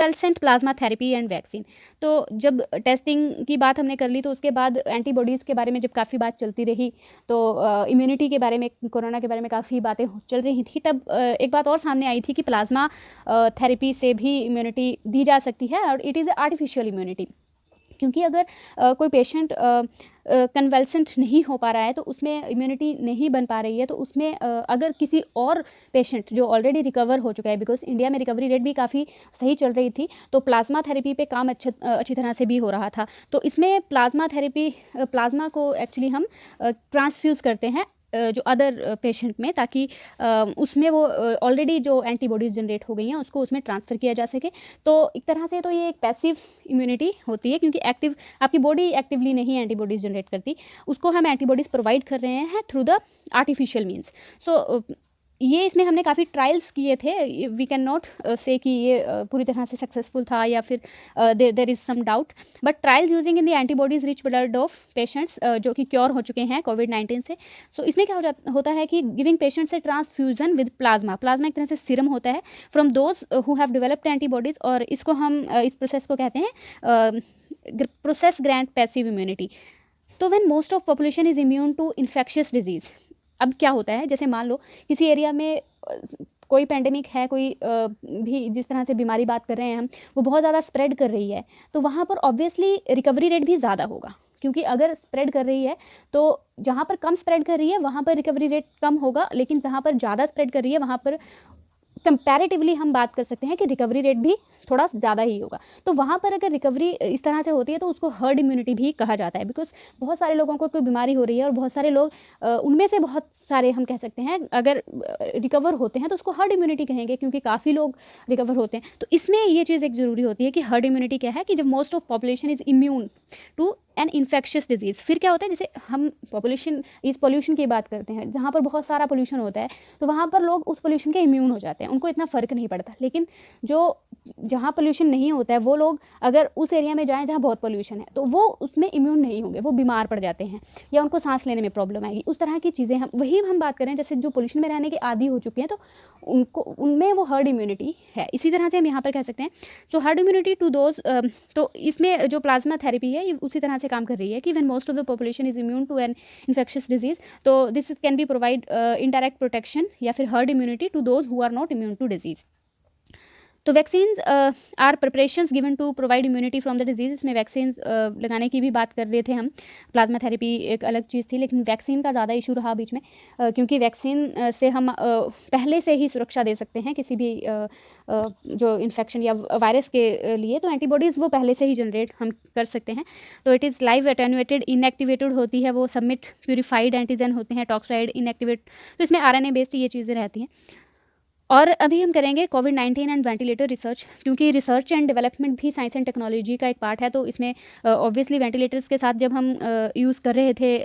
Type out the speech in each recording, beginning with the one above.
कन्वैलेंट plasma therapy and vaccine. तो जब testing की बात हमने कर ली तो उसके बाद एंटीबॉडीज़ के बारे में जब काफ़ी बात चलती रही, तो इम्यूनिटी के बारे में, कोरोना के बारे में काफ़ी बातें चल रही थी, तब एक बात और सामने आई थी कि प्लाज्मा थेरेपी से भी इम्यूनिटी दी जा सकती है, और इट इज़ आर्टिफिशियल इम्यूनिटी। क्योंकि अगर कोई पेशेंट कन्वैलेंट नहीं हो पा रहा है, तो उसमें इम्यूनिटी नहीं बन पा रही है, तो उसमें अगर किसी और पेशेंट जो ऑलरेडी रिकवर हो चुका है, बिकॉज इंडिया में रिकवरी रेट भी काफ़ी सही चल रही थी, तो प्लाज्मा थेरेपी पे काम अच्छी तरह से भी हो रहा था। तो इसमें प्लाज्मा थेरेपी, प्लाज्मा को एक्चुअली हम ट्रांसफ्यूज़ करते हैं जो अदर पेशेंट में, ताकि उसमें वो ऑलरेडी जो एंटीबॉडीज़ जनरेट हो गई हैं उसको उसमें ट्रांसफ़र किया जा सके। तो एक तरह से तो ये एक पैसिव इम्यूनिटी होती है, क्योंकि एक्टिव आपकी बॉडी एक्टिवली नहीं एंटीबॉडीज़ जनरेट करती, उसको हम एंटीबॉडीज़ प्रोवाइड कर रहे हैं थ्रू द आर्टिफिशियल मीन्स। सो ये इसमें हमने काफ़ी ट्रायल्स किए थे, वी कैन नॉट से कि ये पूरी तरह से सक्सेसफुल था या फिर there is some doubt, but trials using in the antibodies rich blood of patients जो कि क्योर हो चुके हैं कोविड-19 से। सो इसमें क्या होता है कि giving patients a transfusion with plasma एक तरह से सीरम होता है from those who have developed antibodies, और इसको हम इस प्रोसेस को कहते हैं प्रोसेस ग्रांट पैसिव इम्यूनिटी। तो when most of population is immune to infectious disease, अब क्या होता है, जैसे मान लो किसी एरिया में कोई पेंडेमिक है, कोई भी जिस तरह से बीमारी बात कर रहे हैं हम, वो बहुत ज़्यादा स्प्रेड कर रही है, तो वहाँ पर ऑब्वियसली रिकवरी रेट भी ज़्यादा होगा, क्योंकि अगर स्प्रेड कर रही है तो जहाँ पर कम स्प्रेड कर रही है वहाँ पर रिकवरी रेट कम होगा, लेकिन जहाँ पर ज़्यादा स्प्रेड कर रही है वहाँ पर कंपैरेटिवली हम बात कर सकते हैं कि रिकवरी रेट भी थोड़ा ज़्यादा ही होगा। तो वहाँ पर अगर रिकवरी इस तरह से होती है तो उसको हर्ड इम्यूनिटी भी कहा जाता है, बिकॉज बहुत सारे लोगों को कोई बीमारी हो रही है और बहुत सारे लोग उनमें से बहुत सारे हम कह सकते हैं अगर रिकवर होते हैं तो उसको हर्ड इम्यूनिटी कहेंगे, क्योंकि काफ़ी लोग रिकवर होते हैं। तो इसमें ये चीज़ एक ज़रूरी होती है कि हर्ड इम्यूनिटी क्या है, कि जब most of population is immune to an infectious disease. फिर क्या होता है, जैसे हम पोल्यूशन की बात करते हैं, जहाँ पर बहुत सारा पोल्यूशन होता है तो वहाँ पर लोग उस पोल्यूशन के इम्यून हो जाते हैं, उनको इतना फ़र्क नहीं पड़ता। लेकिन जहाँ पोल्यूशन नहीं होता है वो लोग अगर उस एरिया में जाएँ जहाँ बहुत पोल्यूशन है तो वो उसमें इम्यून नहीं होंगे, वो बीमार पड़ जाते हैं या उनको सांस लेने में प्रॉब्लम आएगी। उस तरह की चीज़ें हम बात करें, जैसे जो पोल्यूशन में रहने के आदी हो चुके हैं तो उनमें वो हर्ड इम्यूनिटी है। इसी तरह से हम यहाँ पर कह सकते हैं तो हर्ड इम्यूनिटी टू दोज, तो इसमें जो प्लाज्मा थेरेपी है ये उसी तरह से काम कर रही है कि when most of the population is immune to an infectious disease, तो this can be provide indirect protection या फिर herd immunity to those who are not immune to disease. तो vaccines are preparations given to provide immunity from the disease. इसमें vaccines लगाने की भी बात कर रहे थे हम, प्लाज्मा थेरेपी एक अलग चीज़ थी, लेकिन वैक्सीन का ज़्यादा इशू रहा बीच में, क्योंकि वैक्सीन से हम पहले से ही सुरक्षा दे सकते हैं किसी भी जो इन्फेक्शन या वायरस के लिए, तो एंटीबॉडीज़ वो पहले से ही जनरेट हम कर सकते हैं। तो it is live attenuated inactivated होती है, वो सबमिट प्यूरिफाइड एंटीजन होते हैं, टॉक्साइड इनएक्टिवेट, तो इसमें आरएनए बेस्ड ये चीज़ें रहती हैं। और अभी हम करेंगे कोविड-19 एंड वेंटिलेटर रिसर्च, क्योंकि रिसर्च एंड डेवलपमेंट भी साइंस एंड टेक्नोलॉजी का एक पार्ट है। तो इसमें ऑब्वियसली वेंटिलेटर्स के साथ जब हम यूज़ कर रहे थे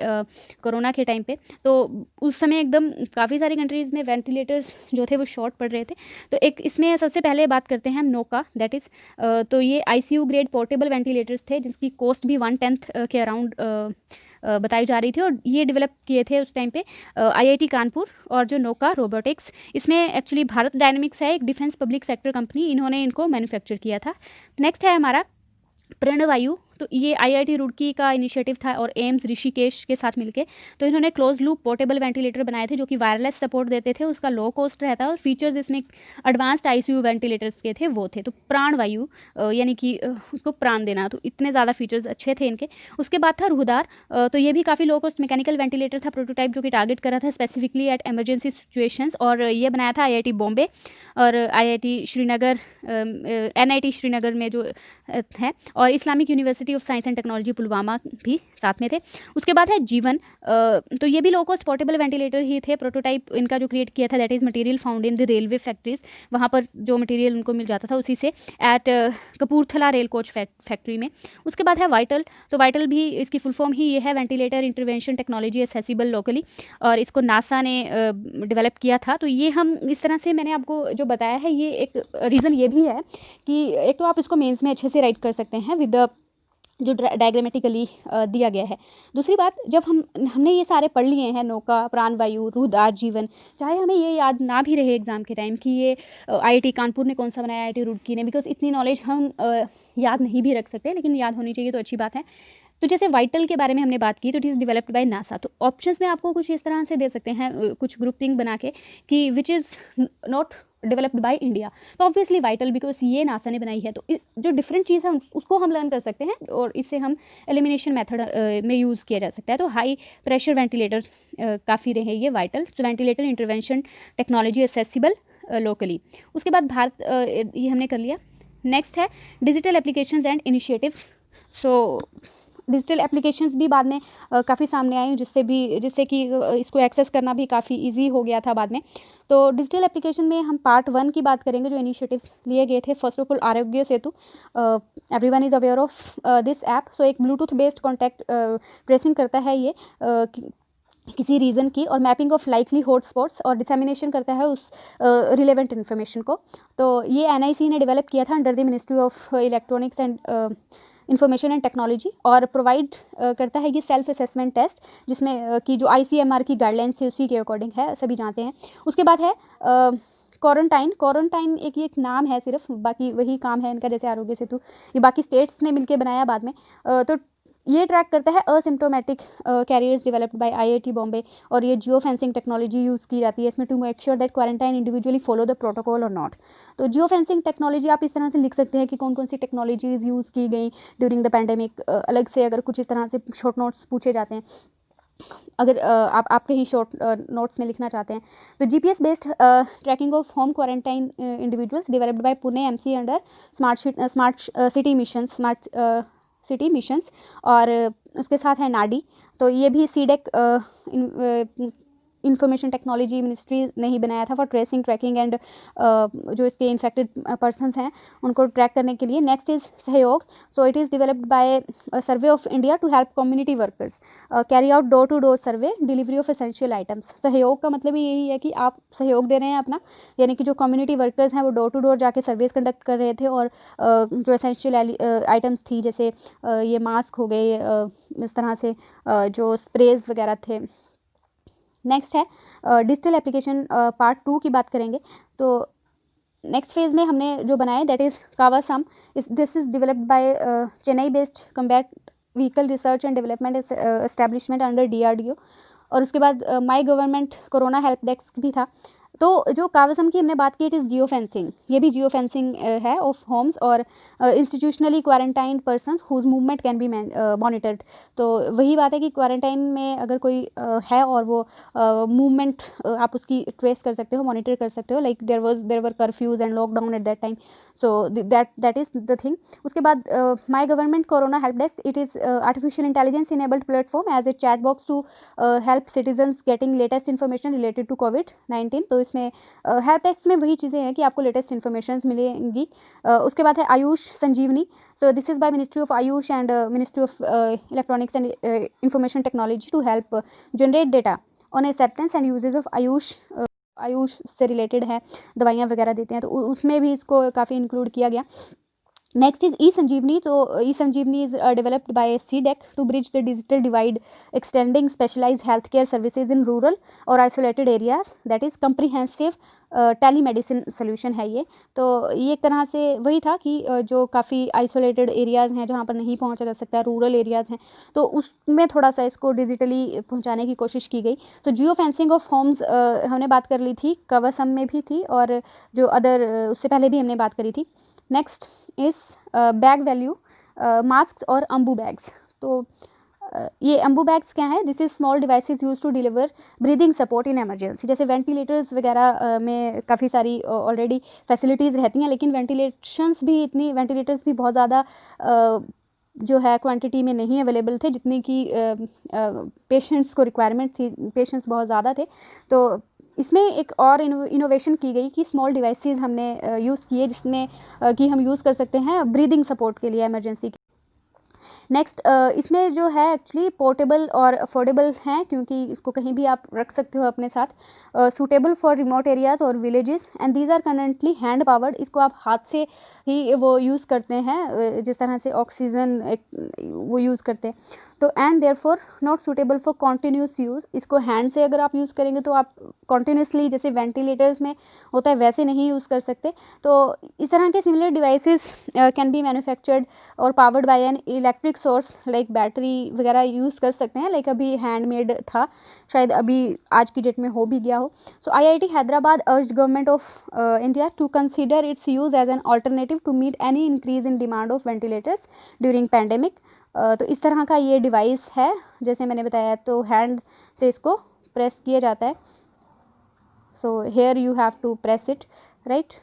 कोरोना के टाइम पे, तो उस समय एकदम काफ़ी सारी कंट्रीज़ में वेंटिलेटर्स जो थे वो शॉर्ट पड़ रहे थे। तो एक इसमें सबसे पहले बात करते हैं हम नोका, दैट इज़ तो ये आईसीयू ग्रेड पोर्टेबल वेंटिलेटर्स थे जिसकी कॉस्ट भी 1/10 के अराउंड बताई जा रही थी, और ये डेवलप किए थे उस टाइम पे आईआईटी कानपुर और जो नोका रोबोटिक्स, इसमें एक्चुअली भारत डायनेमिक्स है एक डिफेंस पब्लिक सेक्टर कंपनी, इन्होंने इनको मैन्युफैक्चर किया था। नेक्स्ट है हमारा प्रणवायु, तो ये आईआईटी रुड़की का इनिशिएटिव था और एम्स ऋषिकेश के साथ मिलके, तो इन्होंने क्लोज लूप पोर्टेबल वेंटिलेटर बनाए थे जो कि वायरलेस सपोर्ट देते थे, उसका लो कॉस्ट रहता है और फीचर्स इसमें एडवांस्ड आईसीयू वेंटिलेटर्स के थे वो थे। तो प्राणवायु यानी कि उसको प्राण देना, तो इतने ज़्यादा फीचर्स अच्छे थे इनके। उसके बाद था रुहदार, तो ये भी काफ़ी लो कॉस्ट मैकेनिकल वेंटिलेटर था, प्रोटोटाइप जो कि टारगेट करा था स्पेसिफिकली एट एमरजेंसी सिचुएशंस, और ये बनाया था आईआईटी बॉम्बे और आईआईटी श्रीनगर, एनआईटी श्रीनगर में जो है, और Islamic university of science and technology Pulwama भी साथ में थे। उसके बाद है जीवन, तो ये भी लो कॉस्ट पोर्टेबल वेंटिलेटर ही थे, प्रोटोटाइप इनका जो क्रिएट किया था that is material found in the railway factories, वहाँ पर जो मटेरियल उनको मिल जाता था उसी से at Kapurthala rail coach factory में। उसके बाद है वाइटल, तो वाइटल भी इसकी फुल फॉर्म ही ये है ventilator intervention technology accessible locally, और इसको नासा ने डेवलप किया था। तो ये हम इस तरह से मैंने आपको जो बताया है, ये एक रीज़न ये भी है कि एक तो आप इसको मेंस में अच्छे से राइट कर सकते हैं विद द जो डायग्रामेटिकली दिया गया है। दूसरी बात, जब हमने ये सारे पढ़ लिए हैं, नौका, प्राणवायु, रुद्र, जीवन, चाहे हमें ये याद ना भी रहे एग्ज़ाम के टाइम कि ये IIT कानपुर ने कौन सा बनाया, IIT रुड़की ने, बिकॉज इतनी नॉलेज हम याद नहीं भी रख सकते, लेकिन याद होनी चाहिए तो अच्छी बात है। तो जैसे वाइटल के बारे में हमने बात की, तो it is developed by NASA. तो ऑप्शंस में आपको कुछ इस तरह से दे सकते हैं, कुछ ग्रुपिंग बना के, कि which is not developed by India. तो ऑब्वियसली वाइटल, बिकॉज ये नासा ने बनाई है। तो जो डिफरेंट चीज़ है उसको हम लर्न कर सकते हैं, और इससे हम एलिमिनेशन मेथड में यूज़ किया जा सकता है। तो हाई प्रेशर वेंटिलेटर काफ़ी रहे ये vital. So ventilator intervention technology accessible locally. उसके बाद भारत, ये हमने कर लिया। नेक्स्ट है digital applications and initiatives. So digital applications भी बाद में काफ़ी सामने आई, जिससे कि इसको एक्सेस करना भी काफ़ी इजी हो गया था बाद में। तो डिजिटल एप्लीकेशन में हम पार्ट 1 की बात करेंगे, जो इनिशिएटिव्स लिए गए थे। First of all Aarogya Setu, everyone is aware of this app. So एक ब्लूटूथ बेस्ड कॉन्टैक्ट ट्रेसिंग करता है ये किसी रीजन की, और मैपिंग ऑफ लाइकली हॉटस्पॉट्स, और डिसेमिनेशन करता है उस रिलेवेंट इन्फॉर्मेशन को। तो ये NIC ने डेवलप किया था under the ministry of electronics and information and technology, और प्रोवाइड करता है ये सेल्फ असेसमेंट टेस्ट, जिसमें कि जो ICMR की गाइडलाइंस है उसी के अकॉर्डिंग है, सभी जानते हैं। उसके बाद है क्वारंटाइन एक नाम है सिर्फ, बाकी वही काम है इनका, जैसे आरोग्य सेतु ये बाकी स्टेट्स ने मिलकर बनाया बाद में। तो ये ट्रैक करता है asymptomatic carriers developed by IIT Bombay, और ये जियो फेंसिंग टेक्नोलॉजी यूज़ की जाती है इसमें, to make sure that quarantine individually follow the protocol और नॉट। तो जियो फेंसिंग टेक्नोलॉजी आप इस तरह से लिख सकते हैं कि कौन कौन सी टेक्नोलॉजीज़ यूज़ की गई ड्यूरिंग द पैंडेमिक। अलग से अगर कुछ इस तरह से शॉर्ट नोट्स पूछे जाते हैं, अगर आप कहीं शॉर्ट नोट्स में लिखना चाहते हैं। तो GPS based tracking of home quarantine individuals developed by Pune MC under smart city missions, और उसके साथ है नाडी। तो ये भी सीडेक इंफॉर्मेशन टेक्नोलॉजी मिनिस्ट्री ने ही बनाया था फॉर ट्रेसिंग, ट्रैकिंग एंड जो इसके इन्फेक्टेड पर्सनस हैं उनको ट्रैक करने के लिए। Next is Sahyog. So it is developed by survey of India to help community workers carry out door to door survey, delivery of essential items. Sahyog का मतलब यही है कि आप सहयोग दे रहे हैं अपना, यानी कि जो कम्युनिटी वर्कर्स हैं वो डोर टू डोर जाके सर्वेस कंडक्ट कर रहे थे, और जो एसेंशियल आइटम्स थी, जैसे ये मास्क हो गए, इस तरह से जो स्प्रेज वगैरह थे। नेक्स्ट है डिजिटल एप्लीकेशन, पार्ट 2 की बात करेंगे। तो नेक्स्ट फेज में हमने जो बनाया that is Kavasam. This is developed by Chennai based combat vehicle research and development establishment under DRDO। और उसके बाद my government corona help desk भी था। तो जो कावासम की हमने बात की, इट इज़ जियो फेंसिंग। ये भी जियो फेंसिंग है ऑफ होम्स और institutionally quarantine persons whose movement can be monitored. तो वही बात है कि क्वारंटाइन में अगर कोई है और वो मूवमेंट आप उसकी ट्रेस कर सकते हो, मॉनिटर कर सकते हो, like there were curfews and lockdown at that time. So that is the thing. उसके बाद my government corona help desk, it is artificial intelligence enabled platform as a chat box to help citizens getting latest information related to COVID-19। तो इसमें help desk में वही चीज़ें हैं कि आपको लेटेस्ट इन्फॉर्मेशन मिलेंगी। उसके बाद है आयुष संजीवनी। So this is by Ministry of Ayush and Ministry of Electronics and Information Technology to help generate data on acceptance and uses of Ayush से रिलेटेड है, दवाइयाँ वगैरह देते हैं, तो उसमें भी इसको काफ़ी इंक्लूड किया गया। Next is eSanjeevani. तो eSanjeevani is developed by CDAC to bridge the digital divide, extending specialised health care services in rural और isolated areas. That is comprehensive telemedicine solution है ये। तो ये एक तरह से वही था कि जो काफ़ी आइसोलेटेड एरियाज़ हैं जहाँ पर नहीं पहुँचा जा सकता, रूरल एरियाज़ हैं, तो उसमें थोड़ा सा इसको डिजिटली पहुँचाने की कोशिश की गई। तो जियो फेंसिंग ऑफ होम्स हमने बात कर ली थी, कवासम में भी थी, और जो अदर उससे पहले भी हमने बात करी थी। नेक्स्ट इस बैग वैल्यू, मास्क और अम्बू बैग्स। तो ये अम्बू बैग्स क्या है? This is small devices use to deliver breathing support in emergency. जैसे वेंटिलेटर्स वगैरह में काफ़ी सारी ऑलरेडी फैसिलिटीज़ रहती हैं, लेकिन वेंटिलेटर्स भी बहुत ज़्यादा जो है क्वांटिटी में नहीं अवेलेबल थे जितनी कि पेशेंट्स को रिक्वायरमेंट थी। पेशेंट्स बहुत ज़्यादा थे, तो इसमें एक और इनोवेशन की गई कि स्मॉल डिवाइसेस हमने यूज़ किए, जिसमें कि हम यूज़ कर सकते हैं ब्रीदिंग सपोर्ट के लिए इमरजेंसी। नेक्स्ट इसमें जो है एक्चुअली पोर्टेबल और अफोर्डेबल हैं, क्योंकि इसको कहीं भी आप रख सकते हो अपने साथ। सूटेबल फॉर रिमोट एरियाज़ और villages and these are currently hand powered. इसको आप हाथ से ही वो यूज़ करते हैं, जिस तरह से ऑक्सीजन वो यूज़ करते हैं। तो and therefore not suitable for continuous use. इसको हैंड से अगर आप यूज़ करेंगे तो आप कॉन्टिन्यूसली जैसे वेंटिलेटर्स में होता है वैसे नहीं यूज़ कर सकते। तो इस तरह के similar devices can be manufactured और powered by an electric source like battery वगैरह यूज़ कर सकते हैं। लाइक अभी हैंडमेड था, शायद अभी आज की डेट में हो भी गया हो। So IIT Hyderabad urged government of India to consider its use as an alternative to meet any increase in demand of ventilators during pandemic. तो इस तरह का ये डिवाइस है, जैसे मैंने बताया, तो हैंड से इसको प्रेस किया जाता है। So here you have to press it, right.